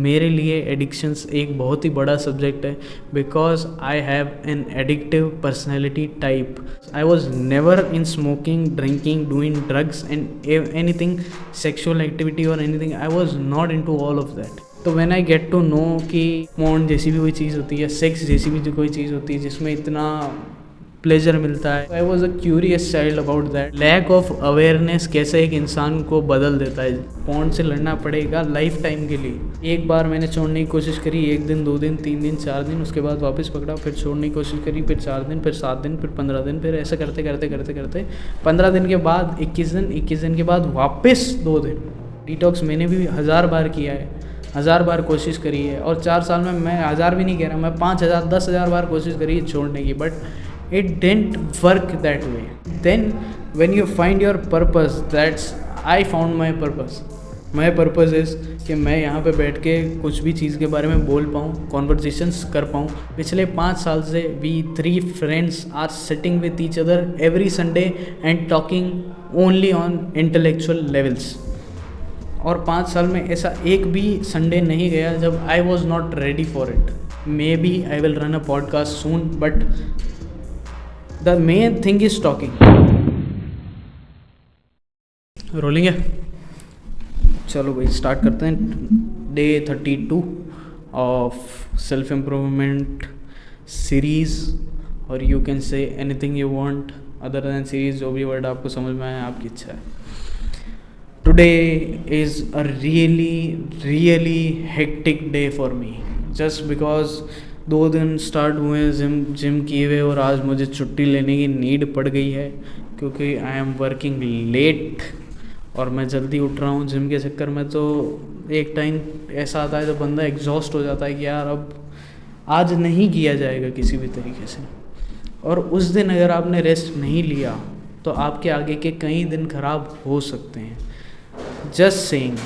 मेरे लिए एडिक्शंस एक बहुत ही बड़ा सब्जेक्ट है, because I have an addictive personality type. I was never in smoking, drinking, doing drugs and anything sexual activity और anything. I was not in to all of that. तो when I get to know कि porn जैसी भी कोई चीज़ होती है, sex जैसी भी कोई चीज़ होती है जिसमें इतना प्लेजर मिलता है, I was a curious child about that. Lack of awareness कैसे एक इंसान को बदल देता है. पॉर्न से लड़ना पड़ेगा लाइफ टाइम के लिए. एक बार मैंने छोड़ने की कोशिश करी, 1 दिन, 2 दिन, 3 दिन, 4 दिन, उसके बाद वापस पकड़ा, फिर छोड़ने की कोशिश करी, फिर 4 दिन, फिर 7 दिन, फिर 15 दिन, फिर ऐसे करते करते करते करते 15 दिन के बाद 21 दिन, 21 दिन के बाद वापस 2 दिन. डिटॉक्स मैंने भी 1000 बार किया है, 1000 बार कोशिश करी है. और 4 साल में मैं 1000 भी नहीं कह रहा, मैं 5000, 10,000 बार कोशिश करी है छोड़ने की, but it didn't work that way. Then when you find your purpose, that's I found my purpose. My purpose is कि मैं यहाँ पे बैठ के कुछ भी चीज़ के बारे में बोल पाऊँ, कॉन्वर्जेशंस कर पाऊँ. पिछले 5 साल से we 3 friends are sitting with each other every Sunday and talking only on intellectual levels. और 5 साल में ऐसा एक भी संडे नहीं गया जब I was not ready for it. Maybe I will run a podcast soon, but the main thing is talking. Rolling है. चलो भाई स्टार्ट करते हैं. Day 32 of self improvement series, और you can say anything you want other than series. जो भी word आपको समझ में आए आपकी इच्छा है. Today is a really hectic day for me, just because 2 दिन स्टार्ट हुए हैं जिम किए हुए, और आज मुझे छुट्टी लेने की नीड पड़ गई है क्योंकि आई एम वर्किंग लेट और मैं जल्दी उठ रहा हूँ जिम के चक्कर में. तो एक टाइम ऐसा आता है जब बंदा एग्जॉस्ट हो जाता है कि यार अब आज नहीं किया जाएगा किसी भी तरीके से. और उस दिन अगर आपने रेस्ट नहीं लिया तो आपके आगे के कई दिन ख़राब हो सकते हैं. जस्ट सेइंग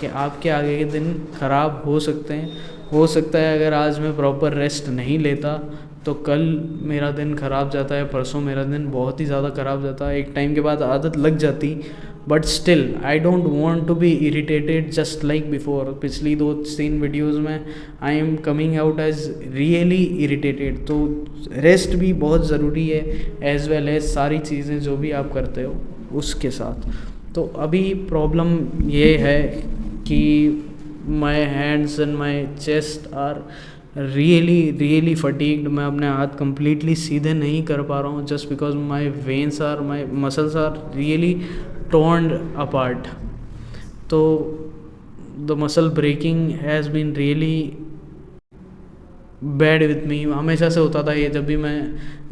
कि आपके आगे के दिन ख़राब हो सकते हैं. हो सकता है अगर आज मैं प्रॉपर रेस्ट नहीं लेता तो कल मेरा दिन ख़राब जाता है, परसों मेरा दिन बहुत ही ज़्यादा ख़राब जाता है. एक टाइम के बाद आदत लग जाती, but still I don't want to be irritated just like before. पिछली 2-3 वीडियोज़ में I am coming out as really irritated. तो रेस्ट भी बहुत ज़रूरी है, एज वेल एज सारी चीज़ें जो भी आप करते हो उसके साथ. तो अभी प्रॉब्लम ये है कि my hands and my chest are really fatigued. मैं अपने हाथ कम्प्लीटली सीधे नहीं कर पा रहा हूँ just because my veins are, my muscles are really torn apart. तो the muscle breaking has been really bad with me. हमेशा से होता था ये, जब भी मैं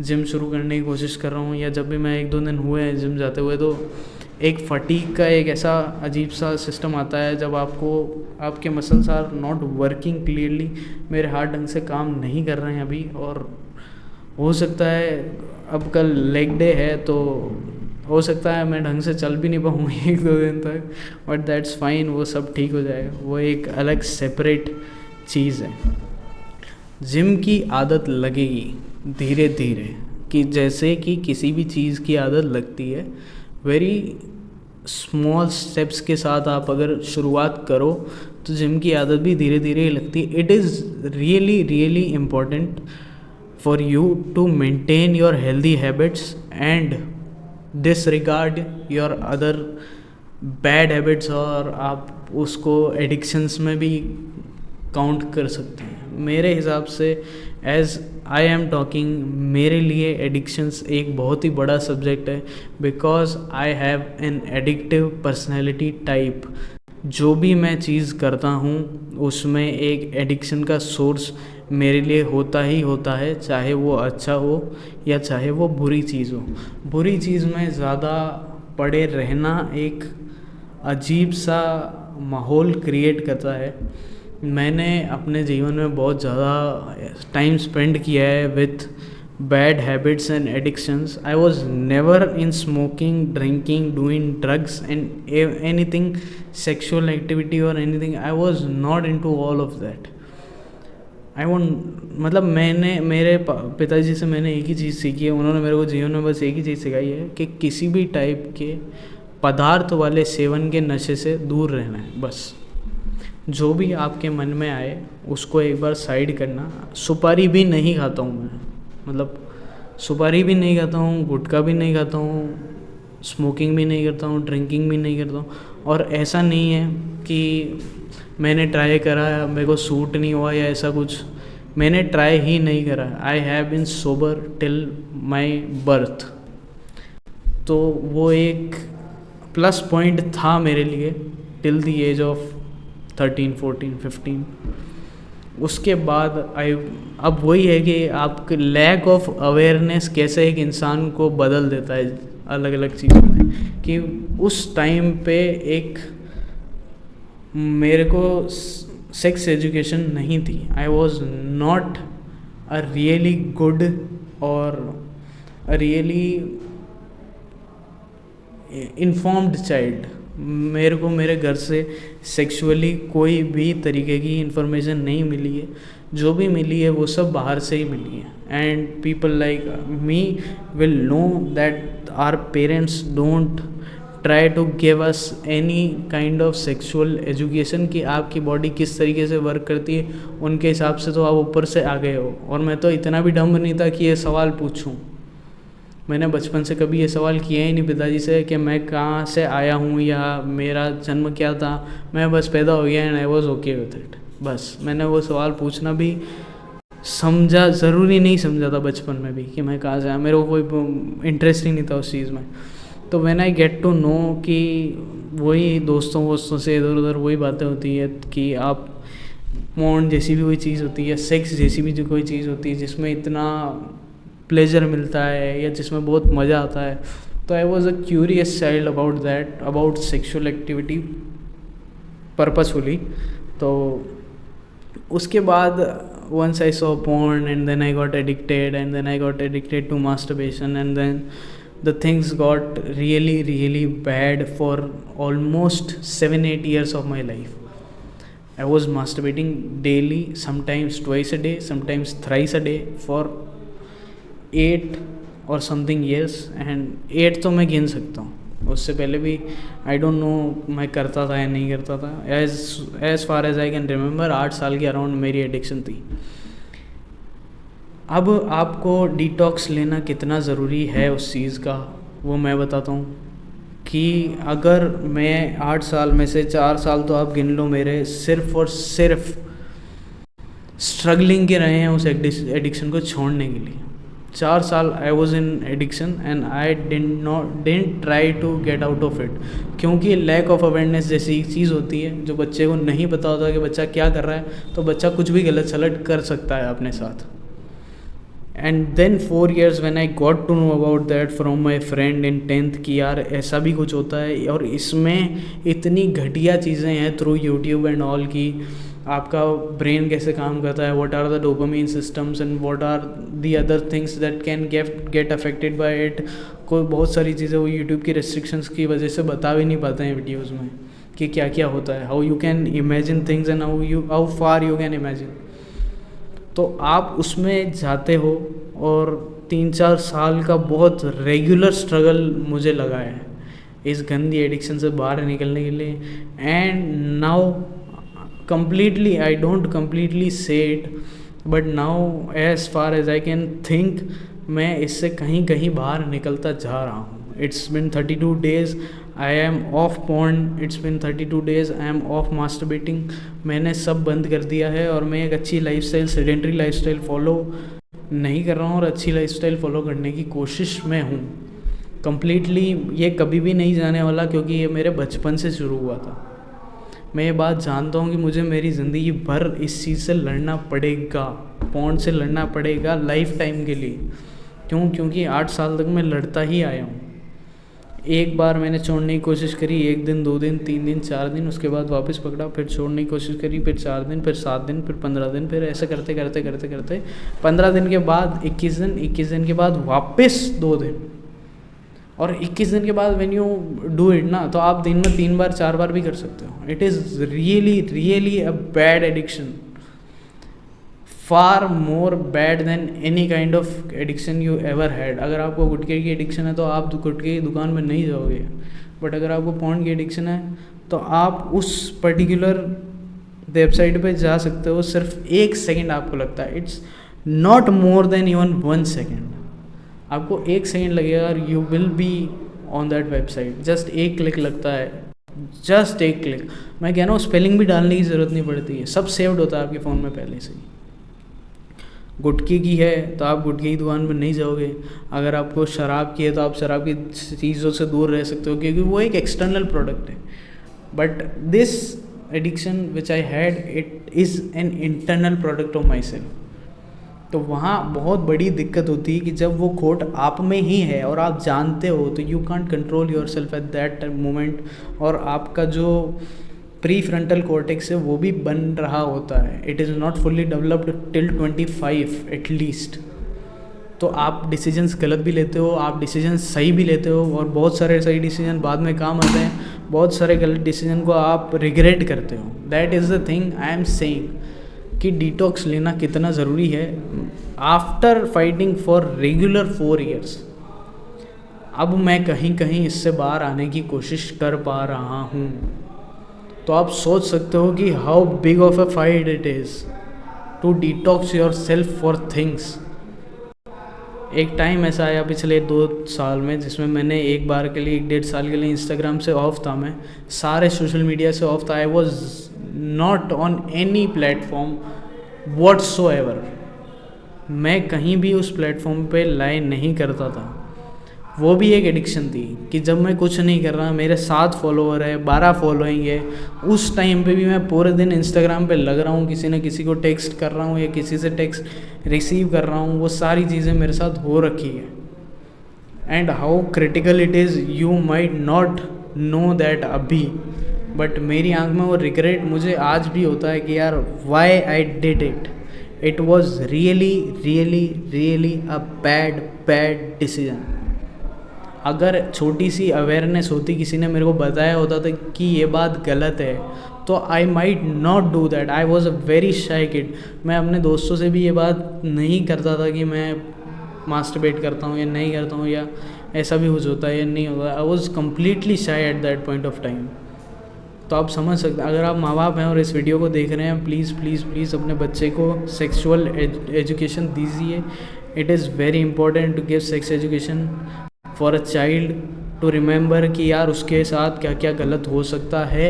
जिम शुरू करने की कोशिश कर रहा हूँ या जब भी मैं 1-2 दिन हुए हैं जिम जाते हुए, तो एक फटीग का एक ऐसा अजीब सा सिस्टम आता है जब आपके muscles are not working clearly. मेरे हाथ ढंग से काम नहीं कर रहे हैं अभी, और हो सकता है अब कल लेग डे है तो हो सकता है मैं ढंग से चल भी नहीं पाऊँ 1-2 दिन तक, बट दैट्स फाइन. वो सब ठीक हो जाएगा, वो एक अलग सेपरेट चीज़ है. जिम की आदत लगेगी धीरे धीरे, कि जैसे कि किसी भी चीज़ की आदत लगती है. वेरी स्मॉल स्टेप्स के साथ आप अगर शुरुआत करो तो जिम की आदत भी धीरे धीरे लगती है. It is really important for you to maintain your healthy habits and disregard your other bad habits, और आप उसको एडिक्शंस में भी काउंट कर सकते हैं. मेरे हिसाब से एज आई एम टॉकिंग, मेरे लिए एडिक्शंस एक बहुत ही बड़ा सब्जेक्ट है, because I have an addictive personality type. जो भी मैं चीज़ करता हूँ उसमें एक एडिक्शन का सोर्स मेरे लिए होता ही होता है, चाहे वो अच्छा हो या चाहे वो बुरी चीज़ हो. बुरी चीज़ में ज़्यादा पड़े रहना एक अजीब सा माहौल क्रिएट करता है. मैंने अपने जीवन में बहुत ज़्यादा टाइम स्पेंड किया है with bad habits and addictions. I was never in smoking, drinking, doing drugs and anything sexual activity और anything. I was not in to all of that. मतलब मैंने मेरे पिताजी से मैंने एक ही चीज़ सीखी है. उन्होंने मेरे को जीवन में बस एक ही चीज़ सिखाई है कि किसी भी टाइप के पदार्थ वाले सेवन के नशे से दूर रहना है. बस जो भी आपके मन में आए उसको एक बार साइड करना। सुपारी भी नहीं खाता हूँ मैं, मतलब सुपारी भी नहीं खाता हूँ, गुटखा भी नहीं खाता हूँ, स्मोकिंग भी नहीं करता हूँ, ड्रिंकिंग भी नहीं करता हूँ। और ऐसा नहीं है कि मैंने ट्राई करा, मेरे को सूट नहीं हुआ या ऐसा कुछ, मैंने ट्राई ही नहीं करा। I have been sober till my birth. तो वो एक प्लस पॉइंट था मेरे लिए टिल द एज ऑफ 13, 14, 15। उसके बाद अब वही है कि आपके लैक ऑफ अवेयरनेस कैसे एक इंसान को बदल देता है अलग अलग चीज़ों में। कि उस टाइम पे एक मेरे को सेक्स एजुकेशन नहीं थी। आई was not a really good और अ रियली इन्फॉर्म्ड चाइल्ड। मेरे को मेरे घर से सेक्सुअली कोई भी तरीके की इन्फॉर्मेशन नहीं मिली है। जो भी मिली है वो सब बाहर से ही मिली है। And people like me will know that our parents don't try to give us any kind of sexual education कि आपकी बॉडी किस तरीके से वर्क करती है। उनके हिसाब से तो आप ऊपर से आ गए हो। और मैं तो इतना भी डम्ब नहीं था कि ये सवाल पूछूं। मैंने बचपन से कभी ये सवाल किया ही नहीं पिताजी से कि मैं कहाँ से आया हूँ या मेरा जन्म क्या था। मैं बस पैदा हो गया and I was okay with it. बस मैंने वो सवाल पूछना भी समझा, ज़रूरी नहीं समझा था बचपन में भी कि मैं कहाँ से आया। मेरे को कोई इंटरेस्ट ही नहीं था उस चीज़ में। तो when I get to know कि वही दोस्तों से इधर उधर वही बातें होती है कि आप पॉर्न जैसी भी कोई चीज़ होती है, सेक्स जैसी भी जो कोई चीज़ होती है जिसमें इतना प्लेजर मिलता है या जिसमें बहुत मज़ा आता है। तो आई was a curious child about that, about sexual activity purposefully. तो उसके बाद once I saw porn and then I got addicted to masturbation, and then the things got really bad for almost 7-8 years of my life. I was masturbating daily, sometimes twice a day, sometimes thrice a day for 8 or something years, and 8 तो मैं गिन सकता हूँ। उससे पहले भी I don't know मैं करता था या नहीं करता था। As far as I can remember 8 साल के अराउंड मेरी एडिक्शन थी। अब आपको डिटॉक्स लेना कितना ज़रूरी है उस चीज़ का वो मैं बताता हूँ। कि अगर मैं 8 साल में से 4 साल तो आप गिन लो मेरे सिर्फ और सिर्फ स्ट्रगलिंग के रहे हैं उस एडिक्शन को छोड़ने के लिए। 4 साल I was in addiction and I didn't try to get out of it. क्योंकि लैक ऑफ अवेयरनेस जैसी एक चीज़ होती है जो बच्चे को नहीं पता होता कि बच्चा क्या कर रहा है, तो बच्चा कुछ भी गलत सलट कर सकता है अपने साथ। And then 4 years when I got to know about that from my friend in 10th कि यार ऐसा भी कुछ होता है और इसमें इतनी घटिया चीज़ें हैं थ्रू यूट्यूब एंड ऑल की आपका ब्रेन कैसे काम करता है, what are the dopamine systems and what are the other things that can get affected by it. कोई बहुत सारी चीज़ें वो यूट्यूब की रेस्ट्रिक्शंस की वजह से बता भी नहीं पाते हैं वीडियोज़ में कि क्या क्या होता है, how you can imagine things and how far you can imagine. तो आप उसमें जाते हो और 3-4 साल का बहुत रेगुलर स्ट्रगल मुझे लगा है इस गंदी एडिक्शन से बाहर निकलने के लिए। And now completely I don't completely say it, but now as far as I can think मैं इससे कहीं कहीं बाहर निकलता जा रहा हूँ। It's been 32 days I am off porn, it's been 32 days I am off masturbating। मैंने सब बंद कर दिया है और मैं एक अच्छी लाइफस्टाइल, सेडेंट्री लाइफस्टाइल फॉलो नहीं कर रहा हूँ और अच्छी लाइफस्टाइल फॉलो करने की कोशिश में हूँ कम्प्लीटली। ये कभी भी नहीं जाने वाला क्योंकि ये मेरे बचपन से शुरू हुआ था। मैं ये बात जानता हूँ कि मुझे मेरी ज़िंदगी भर इस चीज़ से लड़ना पड़ेगा, पॉर्न से लड़ना पड़ेगा लाइफ टाइम के लिए। क्यों? क्योंकि 8 साल तक मैं लड़ता ही आया हूँ। एक बार मैंने छोड़ने की कोशिश करी, 1 दिन, 2 दिन, 3 दिन, 4 दिन, उसके बाद वापस पकड़ा, फिर छोड़ने की कोशिश करी, फिर 4 दिन, फिर 7 दिन, फिर 15 दिन, फिर ऐसे करते करते करते करते 15 दिन के बाद 21 दिन, 21 दिन के बाद वापस 2 दिन, और 21 दिन के बाद व्हेन यू डू इट ना, तो आप दिन में 3 बार 4 बार भी कर सकते हो। It is really a bad addiction, far more bad than any kind of addiction you ever had. अगर आपको गुटखे की एडिक्शन है तो आप गुटखे की दुकान में नहीं जाओगे, बट अगर आपको पॉर्न की एडिक्शन है तो आप उस पर्टिकुलर वेबसाइट पे जा सकते हो, सिर्फ 1 सेकेंड आपको लगता है, it's not more than even 1 second, आपको 1 सेकेंड लगेगा और you will be on that website. Just एक क्लिक लगता है, जस्ट एक क्लिक। मैं कह रहा हूँ स्पेलिंग भी डालने की ज़रूरत नहीं पड़ती है, सब सेव्ड होता है आपके फ़ोन में पहले से ही। गुटखे की है तो आप गुटखे की दुकान पर नहीं जाओगे, अगर आपको शराब की है तो आप शराब की चीज़ों से दूर रह सकते हो, क्योंकि वो एक एक्सटर्नल प्रोडक्ट है। But this addiction which I had, it is an internal product of my self. तो वहाँ बहुत बड़ी दिक्कत होती है कि जब वो खोट आप में ही है और आप जानते हो, तो you can't control your self at that moment, और आपका जो प्री फ्रंटल कॉर्टेक्स है वो भी बन रहा होता है, it is not fully developed till 25 at least. तो आप डिसीजंस गलत भी लेते हो, आप डिसीजंस सही भी लेते हो, और बहुत सारे सही डिसीजन बाद में काम आते हैं, बहुत सारे गलत डिसीजन को आप रिग्रेट करते हो। That is the thing I am saying कि डिटॉक्स लेना कितना ज़रूरी है after fighting for regular 4 years। अब मैं कहीं कहीं इससे बाहर आने की कोशिश कर पा रहा हूँ। तो आप सोच सकते हो कि how big of a fight it is to detox yourself for things. एक टाइम ऐसा आया पिछले 2 साल में जिसमें मैंने एक बार के लिए 1.5 साल के लिए इंस्टाग्राम से ऑफ था, मैं सारे सोशल मीडिया से ऑफ था। आई was not on any platform whatsoever. मैं कहीं भी उस प्लेटफॉर्म पे लाइन नहीं करता था। वो भी एक एडिक्शन थी कि जब मैं कुछ नहीं कर रहा, मेरे 7 फॉलोअर है, 12 फॉलोइंग है, उस टाइम पे भी मैं पूरे दिन इंस्टाग्राम पे लग रहा हूँ, किसी न किसी को टेक्स्ट कर रहा हूँ या किसी से टेक्स्ट रिसीव कर रहा हूँ। वो सारी चीज़ें मेरे साथ हो रखी है। And how critical it is you might not know that अभी, बट मेरी आंख में वो रिग्रेट मुझे आज भी होता है कि यार why I did it. It was really really really a bad decision. अगर छोटी सी अवेयरनेस होती, किसी ने मेरे को बताया होता था कि ये बात गलत है, तो I might not do that. I was a very shy kid. मैं अपने दोस्तों से भी ये बात नहीं करता था कि मैं मास्टरबेट करता हूँ या नहीं करता हूँ, या ऐसा भी कुछ होता है या नहीं होता। आई वॉज कम्प्लीटली शाई at that point of time. तो आप समझ सकते हैं, अगर आप माँ बाप हैं और इस वीडियो को देख रहे हैं, प्लीज़ प्लीज़ प्लीज़ अपने बच्चे को सेक्सुअल एजुकेशन दीजिए। It is very important to give sex education for a child to remember कि यार उसके साथ क्या क्या गलत हो सकता है,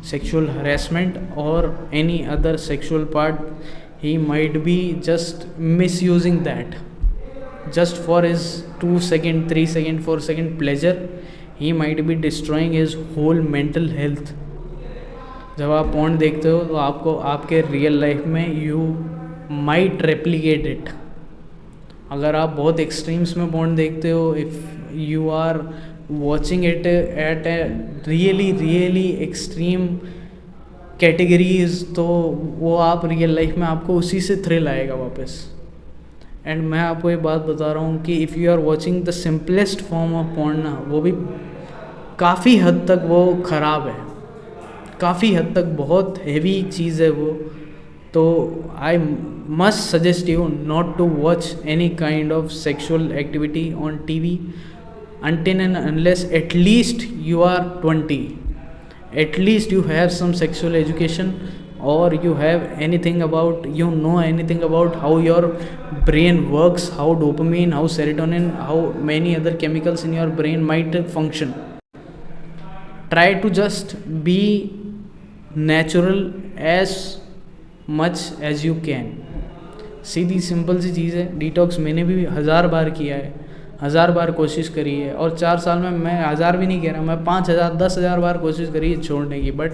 सेक्सुअल हरेसमेंट और any other sexual part he might be just misusing that just for his 2 second 3 second 4 second pleasure. He might be destroying his whole mental health. जब आप पॉर्न देखते हो तो आपको आपके रियल लाइफ में यू माइट रेप्लिकेट इट। अगर आप बहुत एक्सट्रीम्स में पॉर्न देखते हो, if you are watching it at a really really extreme categories, तो वो आप रियल लाइफ में आपको उसी से थ्रिल आएगा वापस। एंड मैं आपको ये बात बता रहा हूँ कि if you are watching the simplest form of porn ना, वो भी काफ़ी हद तक वो ख़राब है, काफ़ी हद तक बहुत हैवी चीज़ है वो। तो I must suggest you not to watch any kind of sexual activity on TV until and unless at least you are 20, at least you have some sexual education, or you have anything about, you know anything about how your brain works, how dopamine, how serotonin, how many other chemicals in your brain might function. Try to just be natural as much as you can. सीधी simple सी चीज़ है। Detox मैंने भी 1000 बार किया है, 1000 बार कोशिश करी है, और 4 साल में मैं 1000 भी नहीं कह रहा, मैं 5000 10,000 बार कोशिश करी है छोड़ने की, but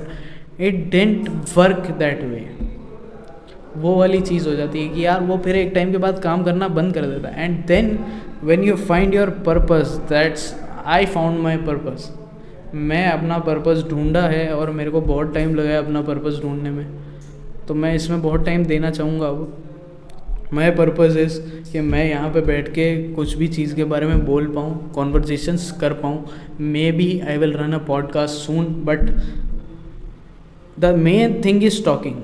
it didn't work that way. वो वाली चीज़ हो जाती है कि यार वो फिर एक टाइम के बाद काम करना बंद कर देता है। And then when you find your purpose, that's I found my purpose. मैं अपना पर्पस ढूंढा है और मेरे को बहुत टाइम लगा है अपना पर्पस ढूंढने में, तो मैं इसमें बहुत टाइम देना चाहूँगा। अब माई पर्पज़ इज़ कि मैं यहाँ पे बैठ के कुछ भी चीज़ के बारे में बोल पाऊँ, कॉन्वर्जेशंस कर पाऊँ। Maybe I will run a podcast soon, but the main thing is talking.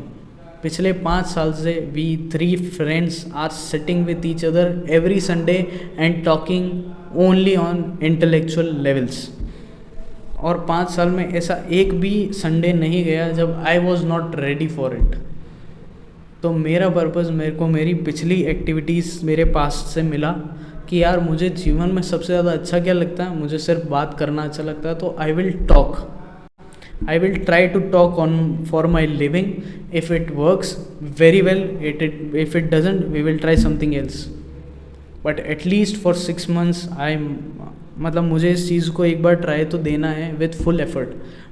पिछले 5 साल से we 3 friends are sitting with each other every Sunday and talking only on intellectual levels, और 5 साल में ऐसा एक भी संडे नहीं गया जब आई was not ready for it. तो मेरा पर्पज़ मेरे को मेरी पिछली एक्टिविटीज़ मेरे पास्ट से मिला कि यार मुझे जीवन में सबसे ज़्यादा अच्छा क्या लगता है, मुझे सिर्फ बात करना अच्छा लगता है। तो I will talk, I will try to talk on for my living. If it works very well, if it doesn't, we will try something else. But at least for 6 months मतलब मुझे इस चीज़ को एक बार ट्राई तो देना है with full effort,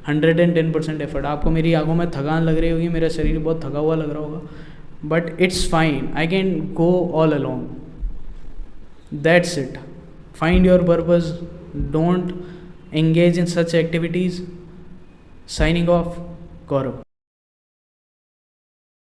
110% effort. आपको मेरी आंखों में थकान लग रही होगी, मेरा शरीर बहुत थका हुआ लग रहा होगा, but it's fine, I can go all along. That's it, find your purpose, don't engage in such activities. Signing off, Gaurav.